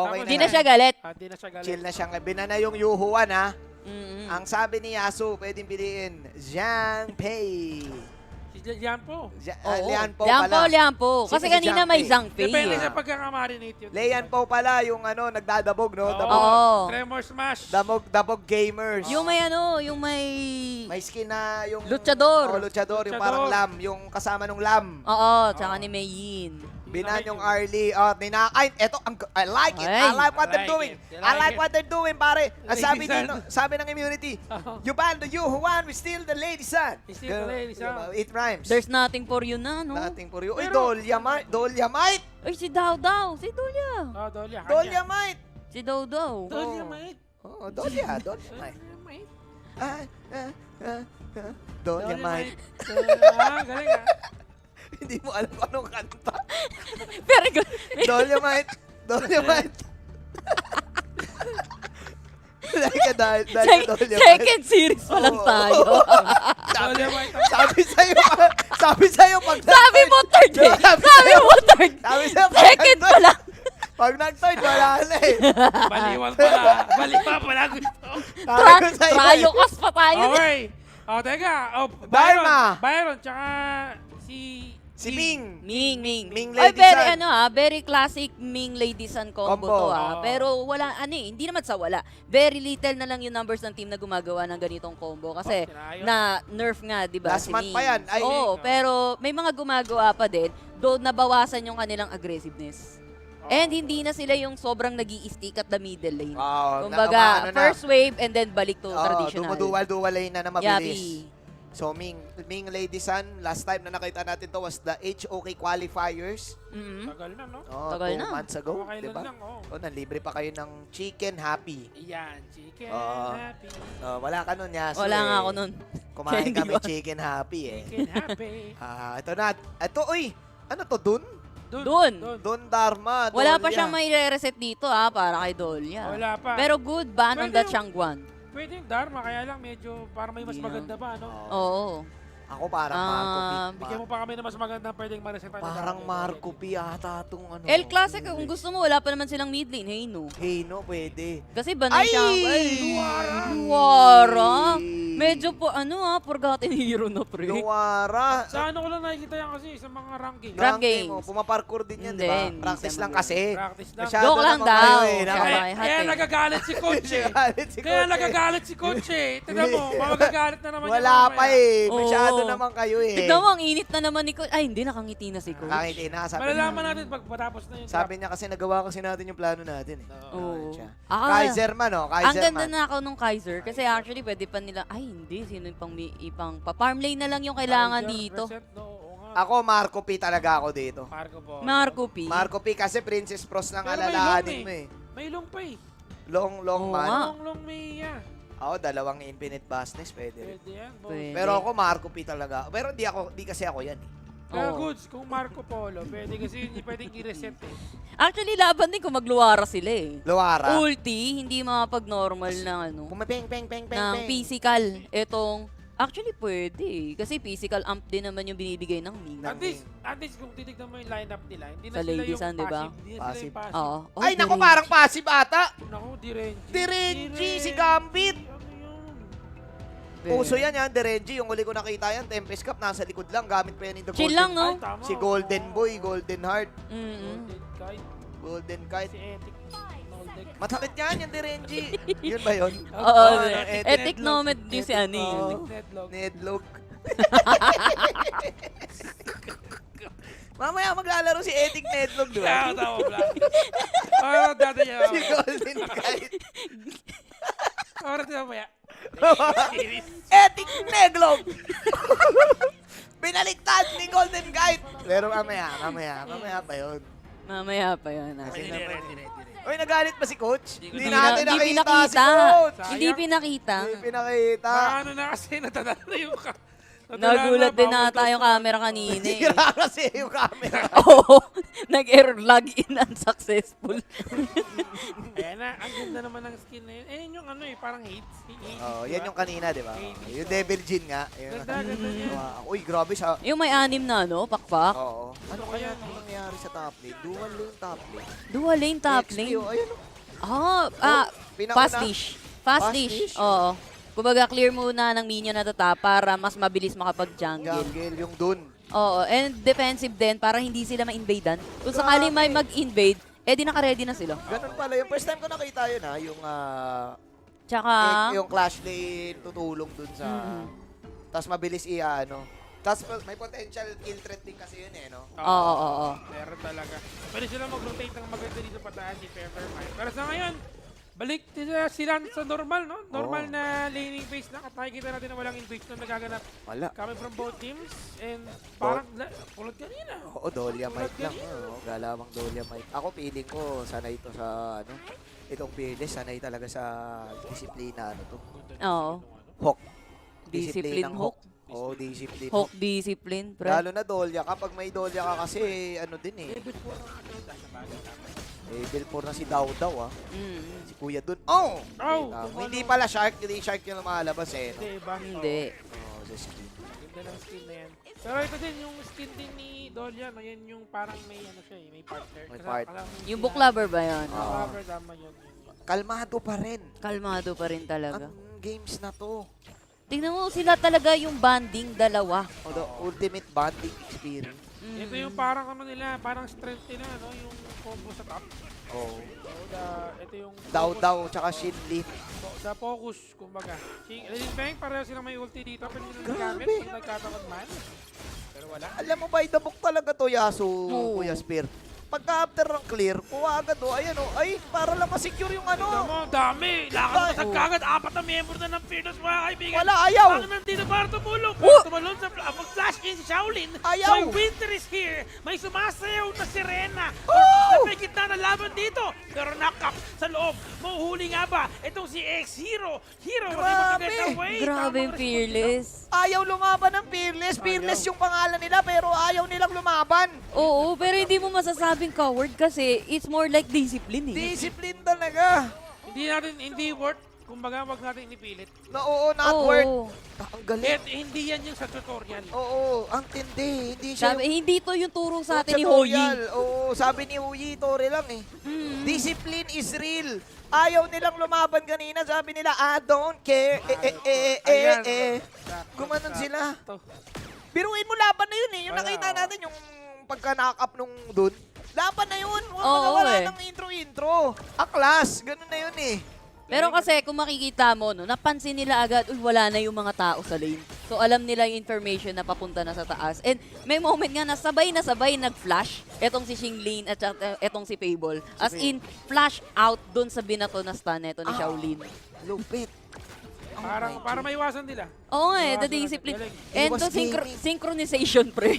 Okay Tapos Hindi na na yan. siya galit. Hindi na siya galit. Chill na siya. Binana yung Yuhuan, ha? Mm-mm. Ang sabi ni Yasu, pwedeng piliin, Zhang Pei. Si Jan po. Oo. Lian Po Lian pala. Po, Lian Po. Sino Kasi si kanina Zhang may Fei? Zhang Fei. Depende eh. sa pagkakamarinate yun. Lian Po pala, yung ano, nagdadabog, no? Oo. Dabog, Oo. Tremor Smash. dabog gamers. Yung may ano, yung may... May skin na yung... Luchador. Oh, luchador. Yung Luchador. parang lam. Yung kasama nung lam. Oo, tsaka ni Mei Yin. Binan yung Arlie. Oh, ay, eto, I like it. Ay. I like what I they're like doing. it. I like what they're doing, pare. Ang sabi Ladies dito, sabi ng immunity, Oo. you ban the Yuhuan, we steal the lady son. We steal the lady son. It rhymes. There's nothing for you na, no? Nothing for you. Uy, Pero- Dolomite. Ay, si Dao Dao. Si Dolya. Oh, Dolya. Dolomite. Si Dao Dao. Dolya, mate. Oh, Dolomite. Dolya, mate. Dolomite. Galing ah. Hindi mo alam kung anong kanta. Very good. Dolomite. Like a Dolomite. Second series pa lang Oo. tayo. Dolya, mate. Sabi sa'yo, pag Sabi mo third eh. Sabi Sabi mo third. Sabi sa'yo, Second pa lang. Pag nag-third, wala na eh. Baliwan pala. Baliwan pala gusto. Sabi ko sa'yo, Tryokas pa tayo. Okay. Oh, teka. Oh, Dharma. Byron, tsaka si Ming. Ming. Ming Ay, Lady very San. very classic Ming Lady San combo Combo. to ah. Oo. Pero wala, hindi naman sa wala. Very little na lang yung numbers ng team na gumagawa ng ganitong combo. Kasi Sinayos. na nerf nga, di ba? Last si month Ming. pa yan. Ay, Oo, pero may mga gumagawa pa din. Doon nabawasan yung kanilang aggressiveness. And hindi na sila yung sobrang nag stick at the middle lane. Kumbaga, first wave and then balik to traditional. Dumuduwal-duwal lane na mabilis. Yabi. So, Ming Lady San, last time na nakita natin to was the HOK qualifiers. Mm-hmm. Tagal na, no? Oh, Tagal 2 na. months ago, Okay di lang ba? lang, oh. Oh, nanlibre pa kayo ng chicken happy. Yan, chicken Oo. happy. Oh, wala ka nun, Yasu. Wala nga eh. ako nun. Kumain Hindi kami ba? chicken happy eh. Chicken happy. Ito na. Ito, uy! Ano to, Dun? Dun. Dun Dharma. Wala pa Dolya. siyang may reset dito para kay Dolya. Wala pa. Pero good ban on Pwede the yung- Changguan. Pwede yung Dharma, kaya lang medyo parang may mas Hindi na. maganda pa, no? Oo. Oo. Ako parang Marco P. Bigyan mo pa kami na mas maganda pwedeng ma-resetan. Parang Marco P ata itong ano. El Clasic, kung gusto mo, wala pa naman silang mid lane. Hey, no. Hey, no, pwede. Kasi banay Ay! siyang... Luwara! Luwara! Medyo po, forgotten hero na, pre. Luwara. Sa ano ko lang nakikita yan kasi sa mga ranking. Rank Rank game games. mo. Pumaparkour din yan, di Hindi, ba? hindi Practice siya lang magaling. kasi. Practice lang. Masyado Joke lang naman daw. kayo eh. Kaya- Nakaka- Kaya nagagalit si Coach eh. Galit si Kaya Coach eh. nagagalit si Coach eh. Tignan mo, magagalit na naman yan Wala mamaya. pa eh. Masyado Oo. naman kayo eh. Tignan mo, ang init na naman ni Coach. Ay, hindi, nakangiti na si Coach. Nakangiti na. Malalaman natin pag patapos na yun. Sabi niya kasi nagawa kasi natin yung plano natin eh. Oo. Siya. Ah, Kaiser man, oh. ang Kaiser ganda man. na ako nung Kaiser. Kasi actually, pwede pa nila, ay hindi, sino yung ipang pa-farm lane na lang yung kailangan dito. Ako, Marco P talaga ako dito. Marco po. Marco P. Marco P kasi Princess Pros lang Pero may alalahanin long mo eh. May long pa eh. Long Oo man. nga. Long may Ako, dalawang infinite vastness, pwede rin. Pwede yan. boss. Pwede. Pero ako, Marco P talaga. Pero di kasi ako yan eh. Pero Oo. goods, kung Marco Polo, pwede kasi hindi pwedeng i-reset eh. Actually, laban din kung magluwara sila eh. Luwara. Ulti, hindi mapag-normal na Pumapeng, peng, peng, peng, ng peng. physical. Etong, actually pwede eh. Kasi physical amp din naman yung binibigay ng Ming. At least kung titignan mo yung lineup nila, hindi na Sa sila Ladies yung Sun, di ba? passive. Hindi na sila yung passive. Oo. Oh, Ay, naku, very- parang passive ata. Naku, Direnji. Direnji, si Gambit. Ano yun? very- Puso yan Direnji. Yung uli ko nakita yan, Tempest Cup, nasa likod lang. Gamit pa yan in the Chill Golden. lang, no? Ay, tama. Si Golden Boy, Golden Heart, Mm-mm. Golden Kite. Golden Si Kite. Etik. Noldek. Matakit yan, yung Direnji. Yun ba yun? Oo, ano, etic nomad yung si Ani. Oo. Netlog. Nedlog. Mamaya maglalaro si Etik Nedlog, di ba? Tama, Black. Oh, dati niya. Si Golden Kite. Oras na maya. Etik Nedlog! Binaliktad ni Golden Kite. Pero mamaya pa yun. Mamaya pa yun. Kasi Hindi, naman. hindi. Uy, nagalit pa si Coach? Hindi Hindi natin Hindi nakita si pinakita. Coach. Hindi pinakita. Hindi pinakita. Ano na kasi natadala na yung Nagulat din nata yung camera kanina eh. Sira kasi yung camera. Oo. Nag-error login unsuccessful. Ayan Ang ganda naman ng skin na yun. Eh, yun yung ano eh, parang hate. Oh, yan yung kanina, di ba? Yung Devil Jin nga. Yun. Ganda niya. Uy, grabe siya. Yung may 6 na, no? Pakpak. Oo. Ano kaya nangyari sa top lane? Dual lane top lane. Dual lane, top XP, lane. oh, ayun, oh. Pinauna. Fast leash. Fast Fast leash. leash? Oo. Kumbaga, clear muna ng minion na top para mas mabilis makapag-jungle. Jungle, yung dun. Oo, and defensive din para hindi sila ma-invadean. Kung sakaling may mag-invade, eh di naka-ready na sila. Ganun pala. Yung first time ko nakita yun, ha? Yung, Tsaka, yung clash lane, tutulong dun sa... Tapos mabilis ano. Tapos may potential kill threat din kasi yun, eh, no? oo. Meron talaga. Pwede sila mag-rotate ng maganda dito pataan if ever mind. Pero sa ngayon, balik sila sa normal, no? Normal na laning phase lang at nakikita natin na walang invade na nagaganap. Wala. Coming from both teams and parang pulot kanina. Oo, Dolomite lang. Oo, galawang Dolomite. Ako, feeling ko, sanay ito sa, ano, itong Fearless, sanay talaga sa disiplina, ano to. Oo. Hawk. Discipline ng Hawk. Oo, discipline. Hawk discipline, pre. Lalo na Dolya. Kapag may Dolya ka kasi, ano din eh. Level 4 na si Daw, ah. Si Kuya dun. Oh! Oh! Hindi pala Shark. Hindi Shark yung lumalabas eh. No? Diba? Hindi. Oh, sa skin. Ganda ng skin na yan. Pero ito din, yung skin din ni Dolya, no, yan yung parang may ano siya eh, may partner. May Kasi part. Yung book lover ba yan? Oo. Lover, tama yun. Kalmado pa rin. Kalmado pa rin talaga. Ang games na to. Tingnan mo, sila talaga yung banding dalawa. O, the ultimate bonding experience. Ito yung parang ano nila, parang strength nila, no, yung combo sa top. Oh. So, ito yung Daw, tsaka Shinli. the focus, kumbaga. Lin Feng, pareho silang may ulti dito, pero hindi nila Grabe. nagamit kung nagkataon man. Pero wala. Alam mo, by the book talaga to, Yasu, Oo. Kuya Spear. Pagka after ng clear, kuha agad o, ayan o, ay, para lang ma-secure yung Tignan ano. mo, dami. Lakad sa kagad, 4 na member na ng Fearless, mga kaibigan. Wala, ayaw. Ano nandito para tumulong? Oh! Para tumalon sa mag-flash in si Shaolin. Ayaw. So, Winter is here. May sumasayaw na sirena. Oh! May gitna na laban dito. Pero nakap sa loob. Mahuhuli nga ba? Itong si X-Hero. Hero, was able to get away. Grabe yung Tamang fearless. Ayaw lumaban ng Fearless. Fearless yung pangalan nila, pero ayaw nilang lumaban. Oo, pero hindi mo masasabing coward kasi it's more like discipline eh. Discipline talaga. Hindi worth. Kumbaga, wag natin inipilit. Na oo, not Oo. worth. Ang galing. Hindi yan yung sa tutorial. Oo, ang tindi. Hindi siya Sabi, hindi to yung turo sa atin ni tutorial. Hoyi. Oo, sabi ni Hoyi, Tore lang eh. Mm. Discipline is real. Ayaw nilang lumaban kanina. Sabi nila, I don't care. Ayan. Gumanon sila. Ito. Biruin mo, laban na yun eh. Yung Wala, nakita oo. natin, yung pagka-knock-up nung dun. Laban na yun. Oo, Wala eh. ng intro-intro. Aklas. Ganun na yun eh. Pero kasi kung makikita mo, no, napansin nila agad, uy, wala na yung mga tao sa lane. So alam nila yung information na papunta na sa taas. And may moment nga na sabay nag-flash etong si Xinglin at etong si Fable. As in, flash out dun sa binato na stun neto ni Shaolin. Lupit. Para maiwasan nila. Oo nga eh, the Galing. discipline. Galing. And Iwas to gaming. synchronization, pre.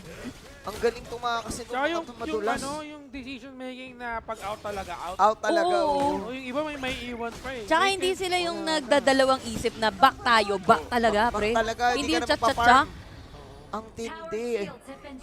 Ang galing tumakas nito. Tsaka yung Madulas. yung decision making na pag out talaga, out. Out talaga. Oo. Oo. O yung iba may iwan pa eh. Tsaka hindi sila yung nagdadalawang isip na back tayo, back talaga, pre. talaga, Hindi hindi ka yung na chat-chat-cha. Ang tindi.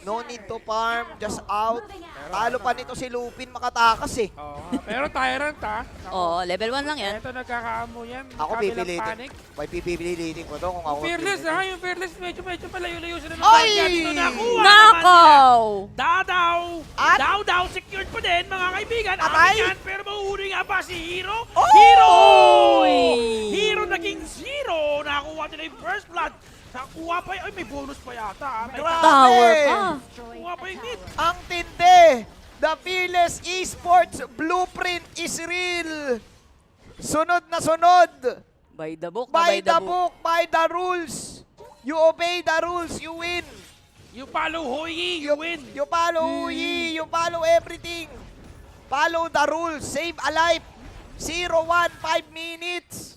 No need to farm. Just out. Talo pa nito si Lupin makatakas eh. Oo nga. Pero Tyrant ha. Oo, level 1 lang yan. Ito nagkakaamo yan. Ako Kabilang pipilitin. panic. May pipilitin ko to kung ako. Fearless pipilitin. ha. Yung Fearless medyo palayo-layo sila ng Ay! target. Dito nakuha naman nila. Nakaw! Dadaw! At- Daw secured pa din mga kaibigan. Atay! Amin yan, pero mahuhuli nga ba si Hero? Oh! Hero! Oy! Hero naging 0! Nakakuha nila yung first blood. Nakuha pa ay may bonus pa yata. May Grabe! Tower pa. nakuha pa yung hit. Ang tindi. The Fearless Esports blueprint is real. Sunod na sunod. By the book, By the book, by the rules. You obey the rules, you win. You follow Hoyi, you win. You follow Uyi, you follow everything. Follow the rules, save a life. 0, 1, 5 minutes.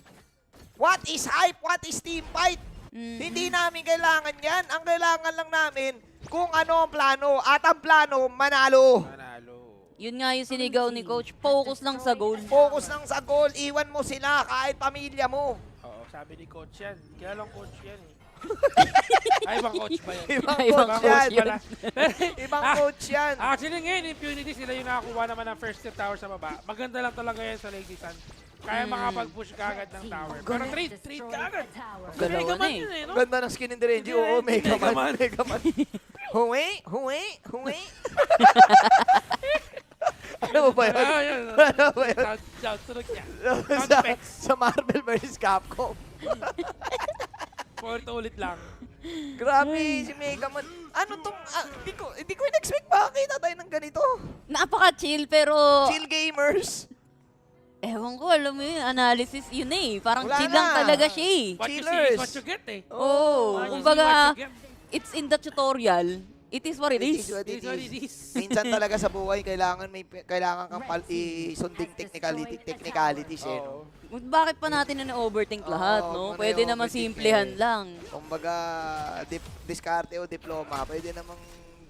What is hype? What is team fight? Hindi namin kailangan yan. Ang kailangan lang namin kung ano ang plano. At ang plano, manalo. Manalo. Yun nga yung sinigaw ni Coach. Focus lang sa goal. Focus lang sa goal. Iwan mo sila kahit pamilya mo. Oo, sabi ni Coach yan. Kaya lang Coach yan eh. Ay, ibang coach ba yun? Ibang Ibang coach coach yan. yun. Pala. Ibang coach yan. Actually ngayon, Impunity sila yung nakakuha naman ng first tier tower sa baba. Maganda lang talaga yan sa Lady Sun. Kaya makapag-push ka agad ng tower. Pero trade ka agad. Dalawa Mega na Man eh. yun eh, no? Ganda ng skin ni Derenji. Oo, Mega Man. Mega Man. Huwi, huwi, huwi. Ano ba yun? Ah, yun. Ano ba yun? Sound, tunog niya. sa, sa Marvel vs. Capcom. Ulit lang. Grabe, si Mega Man. Ano tong, hindi ko in-expect makakita tayo ng ganito. Napaka-chill pero Chill gamers. ewan ko, alam mo yun, analysis yun eh. Parang Wala chill na. lang talaga siya eh. What you see Chillers. is what you get eh. Oo. What you see, Kumbaga, what you get. it's in the tutorial. It is what it is. What It is what it is. Minsan talaga sa buhay, kailangan kang isunding technicalities eh. No? Bakit pa natin na-overthink lahat, Oo, no? muna Pwede yung naman overthink simplehan eh. lang. Kumbaga, diskarte o diploma, pwede namang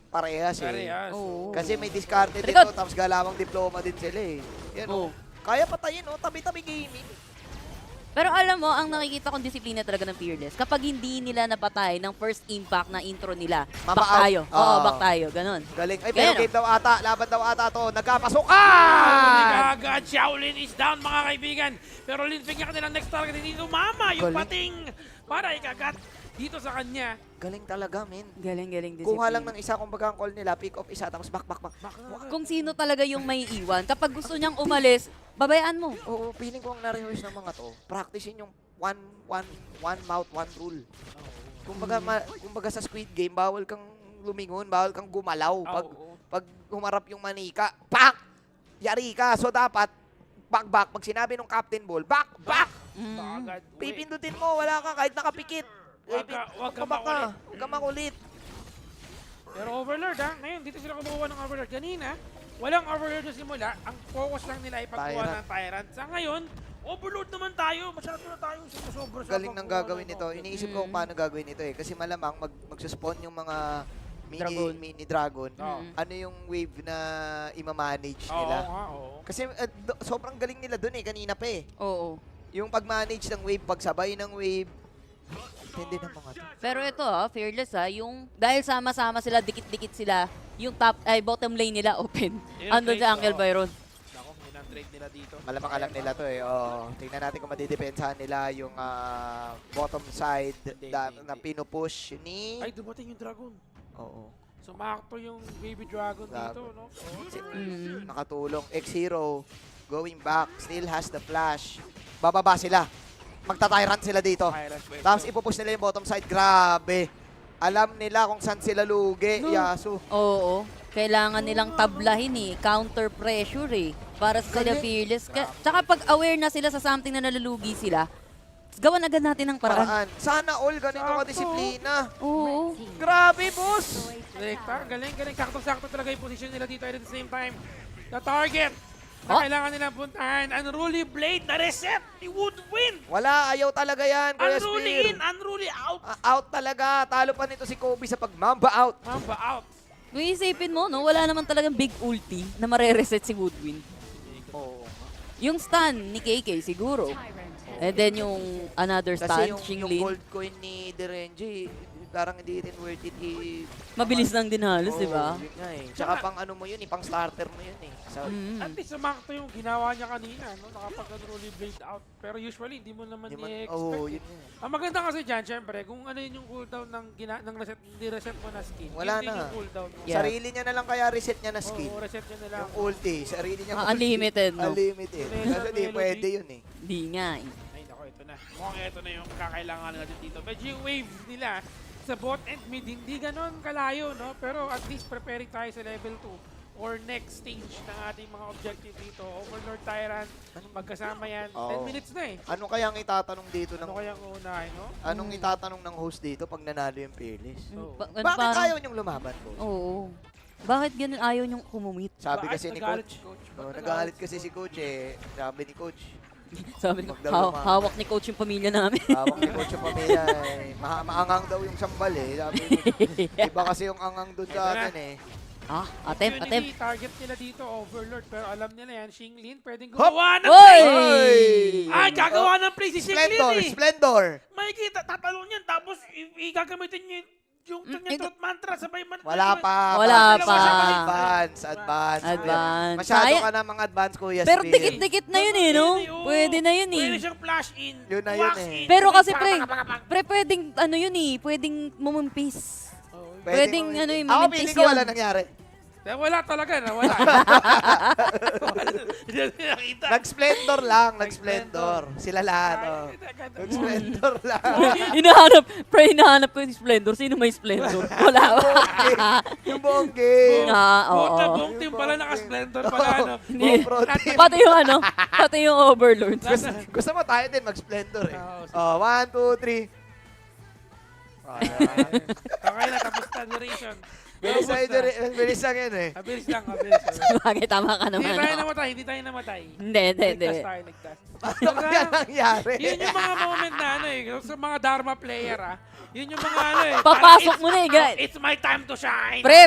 parehas eh. Parehas. Oo. Kasi may diskarte din Record. to, tapos galawang diploma din sila eh. Yan Oo. Kaya patayin tabi-tabi gaming. Pero alam mo, ang nakikita kong disiplina talaga ng Fearless, kapag hindi nila napatay ng first impact na intro nila, back Mapa-out. tayo. Oo, Oo. back tayo. Ganon. Galing. Ay, pero Ganun. game daw ata, laban daw ata to. Huli Nagkapasukan! ka agad. Shaolin is down mga kaibigan. Pero Linfeng niya kanilang next target dito. Mama, yung Galing. pating para ikagat dito sa kanya. Galing talaga, men. Galing disiplina. Kuha lang ng isa, kumbaga ang call nila, pick off isa, tapos back. Kung sino talaga yung may iwan, kapag gusto niyang umalis, babayaan mo. Oo, feeling ko ang na-rehearse ng mga to, practicein yung one mouth, one rule. Kumbaga sa Squid Game, bawal kang lumingon, bawal kang gumalaw. Pag humarap yung manika, pak! Yari ka. So dapat, back. Pag sinabi ng Captain Ball, back! Agad. Pipindutin mo, wala ka kahit nakapikit. Wag ka Huwag ka makulit. Pero Overlord ha, ngayon dito sila kumukuha ng Overlord. Kanina, walang Overlord na simula. Ang focus lang nila ay pagkuha Tyrant. ng Tyrant. Sa ngayon, Overlord naman tayo. Masyado na tayo sobra sa Galing ng gagawin nito. Iniisip ko kung paano gagawin ito eh. Kasi malamang magsaspawn yung mga Dragon. mini dragon. Oo. Ano yung wave na ima-manage Oo nila. nga, oo. Kasi sobrang galing nila dun eh, kanina pa eh. Oo. Yung pag-manage ng wave, pagsabay ng wave, hindi na mga to. Pero ito Fearless yung dahil sama-sama sila, dikit-dikit sila, yung bottom lane nila open. Yun, Andun trade, sa Uncle oo. Byron. Nako, yun ang trade nila dito. Malamang alam nila to eh. Oh, tingnan natin kung madidepensahan nila yung bottom side na pinupush ni... Ay, dumating yung Dragon. Oo. Sumakto yung Baby Dragon dito, no? Nakatulong. X-Hero going back. Still has the flash. Bababa sila. Magta-tyrant sila dito. Tyrant wave. Tapos ipupush nila yung bottom side. Grabe. Alam nila kung saan sila lugi. No. Yasu. Oo. Kailangan nilang tablahin counter pressure para sa sila Galing. Fearless. Tsaka pag aware na sila sa something na nalulugi sila, gawan agad natin ng paraan. Paraan. Sana all ganito Sakto. kadisiplina. Oo. Grabe, boss. Direkta, galing. Sakto-sakto talaga yung position nila dito at the same time. The target na Oh. kailangan nilang puntahan. Unruly Blade na reset. He would win. Wala, ayaw talaga yan, Kuya Unruly Spear. in, unruly out. Out talaga. Talo pa nito si Kobe sa pag-mamba out. Mamba out. Kung isipin mo, no, wala naman talagang big ulti na mare-reset si Woodwind. Oo. Yung stun ni KK siguro. And then yung another Kasi stun, yung Xinglin. gold coin ni Derenji, parang hindi rin worth it. Mabilis lang din halos, di ba? Yun nga eh. Tsaka pang ano mo yun eh, pang starter mo yun eh. So, At least sumakto yung ginawa niya kanina, no? Nakapag-unruly Blade out. Pero usually, hindi mo naman i-expect. oh, eh. yun nga. Ang maganda kasi dyan, syempre, kung ano yun yung cooldown ng reset, reset mo na skin. Wala yun din na. yung cooldown mo. Yeah. Sarili niya na lang kaya reset niya na skill. Oo, reset niya na lang. Yung ulti, sarili niya. Unlimited, no? Unlimited. Laser Kasi di melody. pwede yun eh. Di nga Ay, nako, ito na. Mukhang ito na yung kakailangan natin dito. Medyo yung wave nila sa bot and mid, hindi ganon kalayo, no? Pero at least preparing tayo sa level 2 or next stage ng ating mga objective dito. Overlord Tyrant, magkasama yan. Oo. 10 minutes na eh. Ano kayang itatanong dito Ano ng kayang uunahin, no? anong itatanong ng host dito pag nanalo yung Fearless? Oo. Bakit ayaw niyong lumaban, boss? Oo. Bakit ganun ayaw niyong kumumit? Sabi Bakit kasi ni nagalit coach. si Coach? Oh, Bakit nagalit kasi si coach eh. Sabi ni coach, Sabi ko, Magdaluma. hawak ni coach yung pamilya namin. hawak ni coach yung pamilya eh. Maangang daw yung sambal eh. Sabi ko, iba kasi yung angang doon sa Ito na. atin eh. Attempt. Opportunity, target nila dito, Overlord. Pero alam nila yan, Xinglin pwedeng Hop! gumawa ng Oy! play. Oy! Ay, gagawa ng play si Xinglin eh. Splendor. Makikita, tatalon yan, tapos igagamitin niya yung kanyang truth mantra, sabay man. Wala pa. Wala Bakit pa. Advance. Advance. Masyado Sayang. ka na mga advance, Kuya Pero Spear. dikit-dikit na yun eh, no? Pwede na yun Pwede eh. siyang flash in, Yun na yun wax eh. in. Pero kasi Pakapakapakapag. pwedeng ano yun eh, pwedeng mumumpis. Oh, Pwedeng ano yung Ako, mintis feeling ko wala yun. nangyari. wala talaga na, wala. Hindi natin nakita. Nag-splendor lang, nag-splendor. Sila lahat, oh. Nag-splendor lang. hinahanap ko yung Splendor. Sino may Splendor? Wala ba? Yung buong game. Oo. Buong team pala naka-splendor pala, no? Hindi. Pro team. Pati yung Overlord. Gusto mo tayo din mag-splendor eh. Oo, Oh, 1, 2, 3. Okay na, tapos na duration. Bilis Tapos na, bilis lang yun eh. Mabilis lang, mabilis lang. Bagay, tama ka Hindi naman. tayo namatay, hindi tayo namatay. Hindi. Ligtas tayo, ligtas. Ano kaya nangyari? Yun yung mga moment na ano eh, sa mga Dharma player yun yung mga ano eh. Papasok parang mo na eh, guys. It's my time to shine. Pre.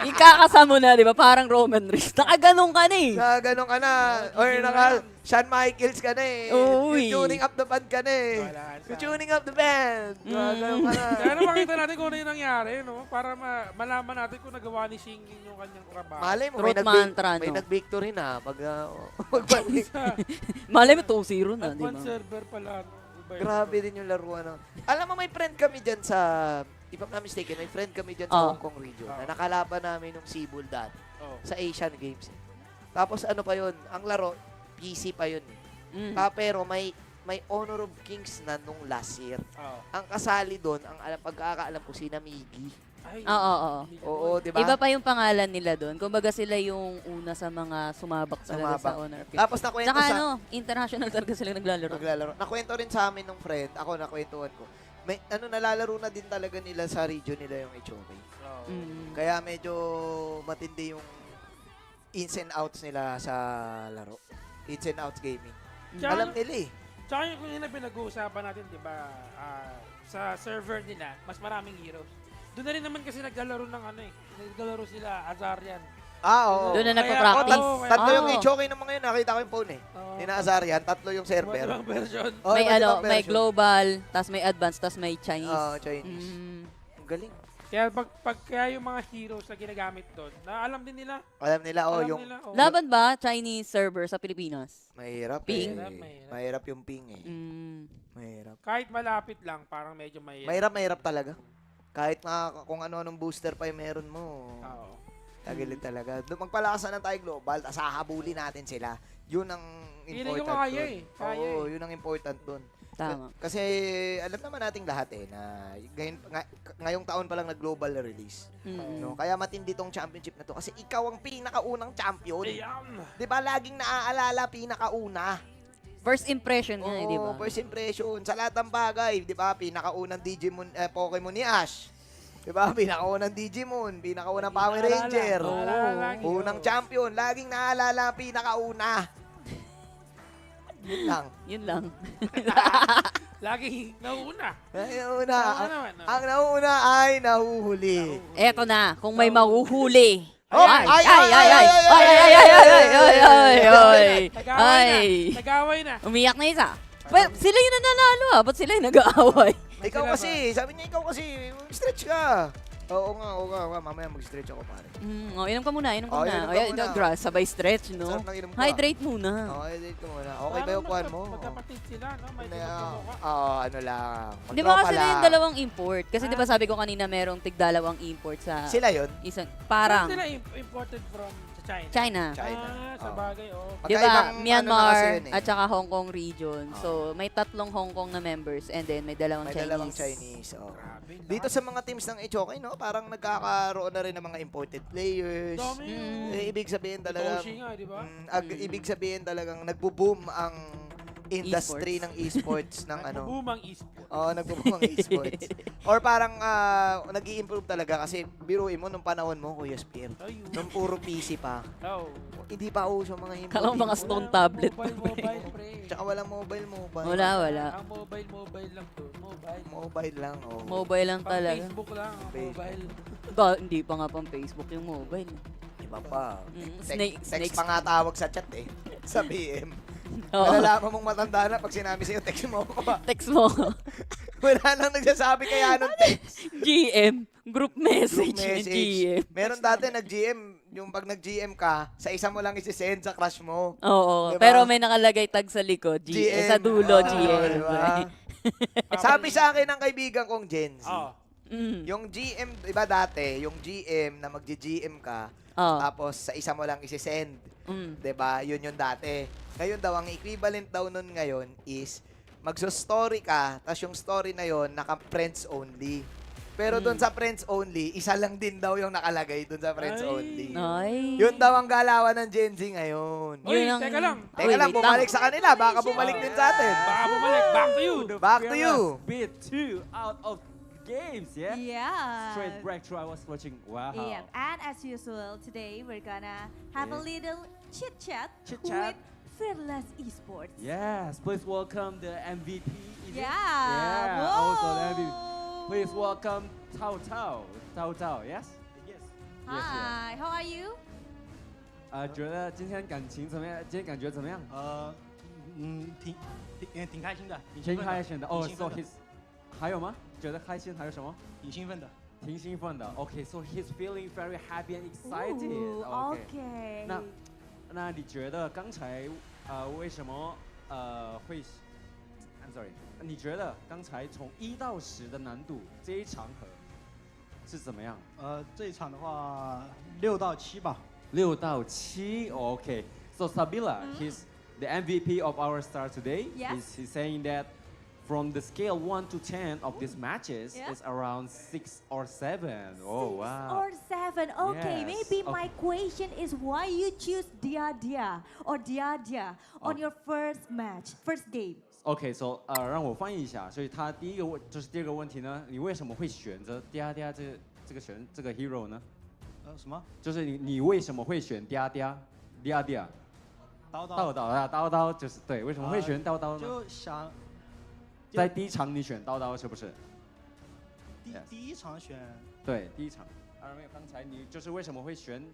Ikakasama mo na, di ba? Parang Roman Reigns. Nakaganon ka na eh. Na ganun ka na. Or naka Shawn Michaels ka na eh. Uy. You're tuning up the band ka na eh. Wala, You're tuning up the band. Ganun ka na. Kaya makita natin kung ano yung nangyari, no? Para malaman natin kung nagawa ni Xinglin yung kanyang trabaho. Malay mo, Truth mantra, may no? nag-victory na pag magbalik. Malay mo 2-0 na, di ba? Advanced server pala. No? Iba yun. Grabe din yung laruan. No? Alam mo, may friend kami dyan sa, if I'm not mistaken, may friend kami dyan sa Oh. Hong Kong region na nakalaban namin nung Cebu dati Oh. sa Asian Games. Eh. Tapos ano pa yun, ang laro, PC pa yun. Pero may Honor of Kings na nung last year. Oh. Ang kasali doon, ang pagkakaalam ko, si Namigi. Ay, Oo. Oo, di ba? Iba pa yung pangalan nila doon. Kumbaga sila yung una sa mga sumabak talaga sa Honor of Kings. Tapos nakwento Tsaka sa... ano, international talaga sila naglalaro. Naglalaro. Nakwento rin sa amin nung friend, ako nakwentuhan ko. May nalalaro na din talaga nila sa region nila yung HOK. Oh. Kaya medyo matindi yung ins and outs nila sa laro. Ins and outs gaming. Tsaka- Alam nila eh. Tsaka yung kanina pinag-uusapan natin, di ba, sa server nila, mas maraming heroes. Doon na rin naman kasi naglalaro ng ano eh. Naglalaro sila, Azarian. Oo. Doon na Kaya- nagpa-practice. Oo, Tatlo yung Oo. HOK ng mga yun. Nakita ko yung phone eh. Oo. Ni Azarian, tatlo yung server. Ibang version. Oh, May iba't ano, ibang may version. global, tas may advanced, tas may Chinese. Oo, Chinese. Ang galing. Kaya kaya yung mga heroes na ginagamit doon, na alam din nila. Alam nila, Alam yung nila, oh. Laban ba Chinese server sa Pilipinas? mahirap Ping? eh. Mahirap yung ping eh. Mahirap. Kahit malapit lang, parang medyo may... Mahirap talaga. Kahit na kung ano-anong booster pa yung meron mo. Oo. Tagilid talaga. Magpalakas na tayo global, tapos hahabulin natin sila. Yun ang Feeling important ko kaya dun. eh. Kaya Oo, yun ang important dun. Tama. Kasi alam naman nating lahat eh na ngayong taon pa lang nag-global release. No? Kaya matindi tong championship na to kasi ikaw ang pinakaunang champion. Ayan. 'Di ba laging naaalala pinakauna? First impression nga, di ba? Oo, first impression sa lahat ng bagay, 'di ba? Pinakaunang Digimon Pokemon ni Ash. 'Di ba? Pinakaunang Digimon, pinakaunang Power Naalala. Ranger. Naalala lagi, Unang oo. champion, laging naalala ang pinakauna. Yun lang. Yun lang. Lagi nauna. Nauna. Oo naman, no? Ang nauna ay nahuhuli. Eto na, kung may mahuhuli. Oh, Ay, ay, ay, ay, ay, ay, ay, ay, ay. Nag-away na. Umiyak na isa. Well, sila yung nananalo Ba't sila yung nag-aaway? Ikaw kasi, sabi niya ikaw kasi, stretch ka. Oo nga. Mamaya mag-stretch ako pare. Inom ka muna, inom ka Oh, muna. inom ka O, yan, muna. grass, sabay stretch, no? Sarap ng inom ko, Hydrate muna. Okay, date ko muna. Okay ba yung kuhan mo? Magkapatid sila, no? May Oo, magkamukha. ano lang. Di ba kasi magtropa sila yung lang. dalawang import? Kasi di ba sabi ko kanina merong tig-dalawang import sa Sila yun? isang, Saan parang sila imported from China? China. China. Sa Oo. bagay, oh. Di Magkaibang ba? ano na Myanmar kasi yun eh. at saka Hong Kong region. So, may 3 Hong Kong na members and then may dalawang May Chinese. dalawang Chinese. Oh. Grabe. Dito sa mga teams ng HOK, no, parang nagkakaroon na rin ng mga imported players. Dami yun. Ibig sabihin talaga, Toshi nga, di ba? ibig sabihin talagang nagbo-boom ang industry ng esports ng ano. Bumang esport. Oo, nagbo-boom ang esports. Or parang nag-i-improve talaga kasi biruin mo nung panahon mo, Kuya Spear. Ayun. Nung puro PC pa. Oh. Hindi pa uso mga import. Kala mo mga import. stone tablet. Mobile, pre. Tsaka walang mobile. Wala. Ang mobile lang doon. Mobile lang, oh. Mobile lang Pang talaga. Facebook lang, ang mobile. Hindi pa nga pang Facebook yung mobile. Iba pa. Snake. Text pa nga tawag sa chat eh. Sa BM. Oo. Malalaman mong matanda na pag sinabi sa'yo, text mo ako. Text mo. Wala nang nagsasabi kaya nung text. GM. Group message. Group message. GM. Meron dati nag-GM, yung pag nag-GM ka, sa isa mo lang isi-send sa crush mo. Oo. Diba? Pero may nakalagay tag sa likod. GM. Sa dulo, GM. Diba? Sabi sa akin ng kaibigan kong Gen Z, yung GM, diba dati, yung GM na mag-GM ka, tapos sa isa mo lang isi-send. Diba? Yun yung dati. Ngayon daw, ang equivalent daw nun ngayon is, magso-story ka, tapos yung story na yon naka-friends only. Pero doon sa friends only, isa lang din daw yung nakalagay doon sa friends only. Ay. Yun daw ang galawan ng Gen Z ngayon. Uy, Yun ang- teka lang. Teka lang, wait bumalik sa kanila. Baka bumalik din sa atin. Baka bumalik. Back to you. Back to you. Beat 2 out of games, yeah? Yeah. Straight breakthrough. I was watching. Wow. Yeah, and as usual, today we're gonna have a little chit-chat Chit-chat. with Fearless Esports. Yes, please welcome the MVP. is it? Yeah. Yeah, Whoa. also the MVP. Please welcome Tao Tao. Tao Tao, yes? Yes. Hi, how are you? 觉得今天感情怎么样？今天感觉怎么样？挺开心的，挺开心的。哦，so 挺兴奋的 he's 还有吗？觉得开心还有什么？挺兴奋的。挺兴奋的。Okay, so he's feeling very happy and excited. Ooh, Okay. okay. 那你觉得刚才为什么会 ？I'm sorry，你觉得刚才从1到10的难度这一场和是怎么样？这一场的话6到7吧。 6到7 ，OK。So Sabila, he's the MVP of our star today. Yes. He's saying that from the scale 1 to 10 of these matches, Yeah. it's around 6 or 7. Oh, 6 wow. or 7. Okay, Yes, maybe my okay. question is why you choose Dia Dia or Dia Dia on your first match, first game? OK, so 让我翻译一下。所以他第一个问题呢，你为什么会选择嗲嗲这个 hero 呢？什么？就是你为什么会选嗲嗲叨叨就是对，为什么会选叨叨呢？就想在第一场你选叨叨是不是？第一场选对，第一场。没有，刚才你就是为什么会选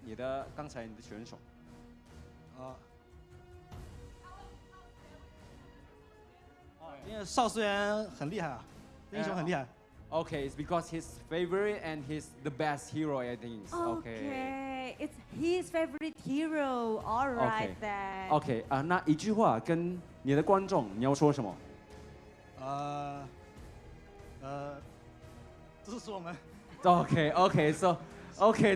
刚才你的选手？因为邵思源很厉害啊，英雄很厉害。 Okay, it's because his favorite and he's the best hero, I think. Okay, it's his favorite hero. All right Okay. then. OK 那一句话跟你的观众你要说什么？支持我们。 Okay, so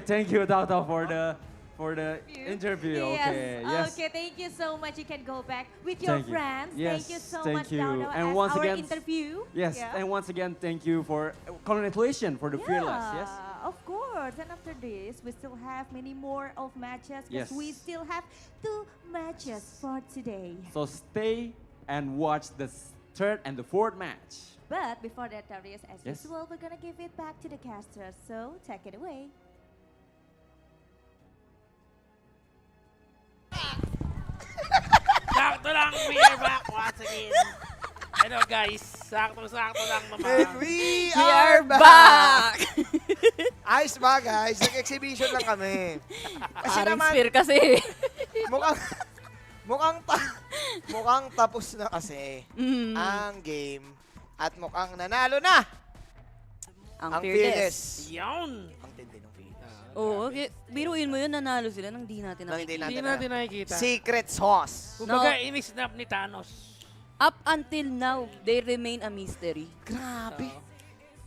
thank you, Dao for the interview. Okay, yes. Okay, thank you so much. You can go back with your Thank you. friends. Yes, Thank you so thank much, you. Dono, And as once our again, interview. Yes, Yeah. and once again, thank you for congratulations for the fearless. Yes. Of course. And after this, we still have many more of matches because Yes. we still have 2 matches for today. So stay and watch the third and the fourth match. But before that, Darius, as Yes. usual, we're gonna give it back to the casters. So take it away. Sakto lang, we are back once again. Ano guys, sakto-sakto lang naman. And we We are are back! back! Ayos ba guys? Nag-exhibition lang kami. Kasi Parang naman, spear kasi. mukhang, mukhang tapos na kasi Mm. ang game at mukhang nanalo na Ang fearless. fearless. Yun. Ang tindi ng fearless. Oo, biruin mo yun, nanalo sila nang di natin Nang hindi nakikita. Hindi natin natin nakikita. Secret sauce. Kumbaga, No. ini-snap ni Thanos. Up until now, they remain a mystery. Grabe.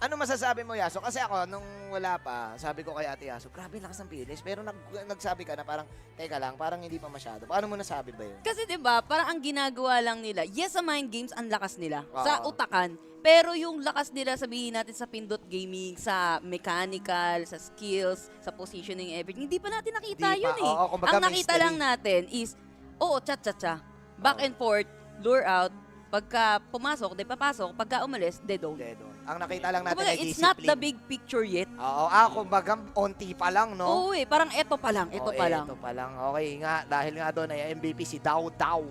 Ano masasabi mo, Yaso? Kasi ako, nung wala pa, sabi ko kay Ate Yaso, grabe lakas ng fearless. Pero nagsabi ka na parang, teka lang, parang hindi pa masyado. Paano mo nasabi ba yun? Kasi 'di ba, parang ang ginagawa lang nila, yes sa mind games ang lakas nila sa Oo. utakan. Pero yung lakas nila sabihin natin sa pindot gaming, sa mechanical, sa skills, sa positioning, everything, hindi pa natin nakita Di pa. yun eh. Oo, kumbaga Ang nakita mystery. lang natin is, cha-cha-cha, back and forth, lure out, pagka pumasok, de papasok, pagka umalis, de don't. Hindi, doon. Ang nakita lang natin Kumbaga, ay it's discipline. not the big picture yet. Oo, kumbaga, onti pa lang, no? Oo eh, parang eto pa lang, eto pa lang. Ito pa lang. Okay nga, dahil nga doon ay MVP si Dao Dao.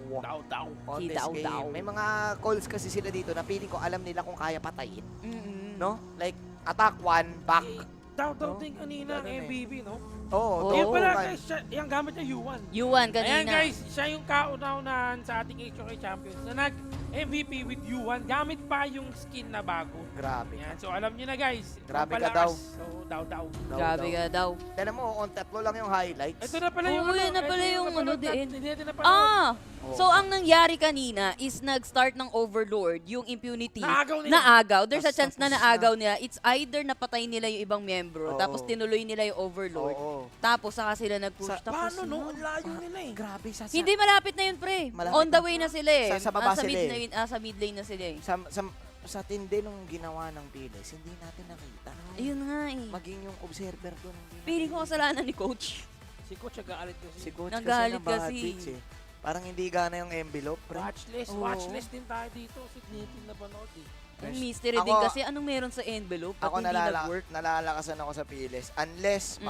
Daw. On Si this Dao game. Dao. May mga calls kasi sila dito na feeling ko alam nila kung kaya patayin. Mm-mm. No? Like, attack one, back. Daw No? din kanina ang Ganun eh. MVP, no? Oo, Yan Oo. pala tutukan. guys, yung gamit niya U1. Yuan Ayan kanina. guys, siya yung kauna-unahan sa ating HOK Champions na nag-MVP with U1 gamit pa yung skin na bago. Grabe. Yan, so alam niyo na guys. Grabe ka pampalakas. daw. So, daw. Dao Grabe Dao. ka daw. Tignan mo, on tatlo lang yung highlights. Ito na pala yung Oo, yan na ito pala yung napanood the end. Hindi natin napanood. Ah! Oo. So, ang nangyari kanina is nag-start ng Overlord, yung impunity. Naagaw nila. Naagaw. There's a Tas chance na tapos naagaw nila. It's either napatay nila yung ibang membro, Oo. tapos tinuloy nila yung Overlord. Oo. Tapos saka sila nag-push. Tapos, Paano no? Ang layo nila eh. Grabe sa Hindi malapit na yun, pre. Malapit On the na. way na sila eh. Sa baba sa sila mid eh. lane, sa mid lane na sila eh. sa tindi nung ginawa ng Piles, hindi natin nakita. Ayun nga eh. Maging yung observer doon. hindi Feeling ko natin- kasalanan ni Coach. Si Coach nag-aalit kasi. Si Coach Nagalit kasi na bad kasi. beats eh. Parang hindi gana yung envelope, pre. Oo. Watchlist din tayo dito. Si Nathan na panood eh. Yung mystery din Ako- kasi anong meron sa envelope? Ba't Ako hindi nag-work? nalalakasan ako sa Piles. Unless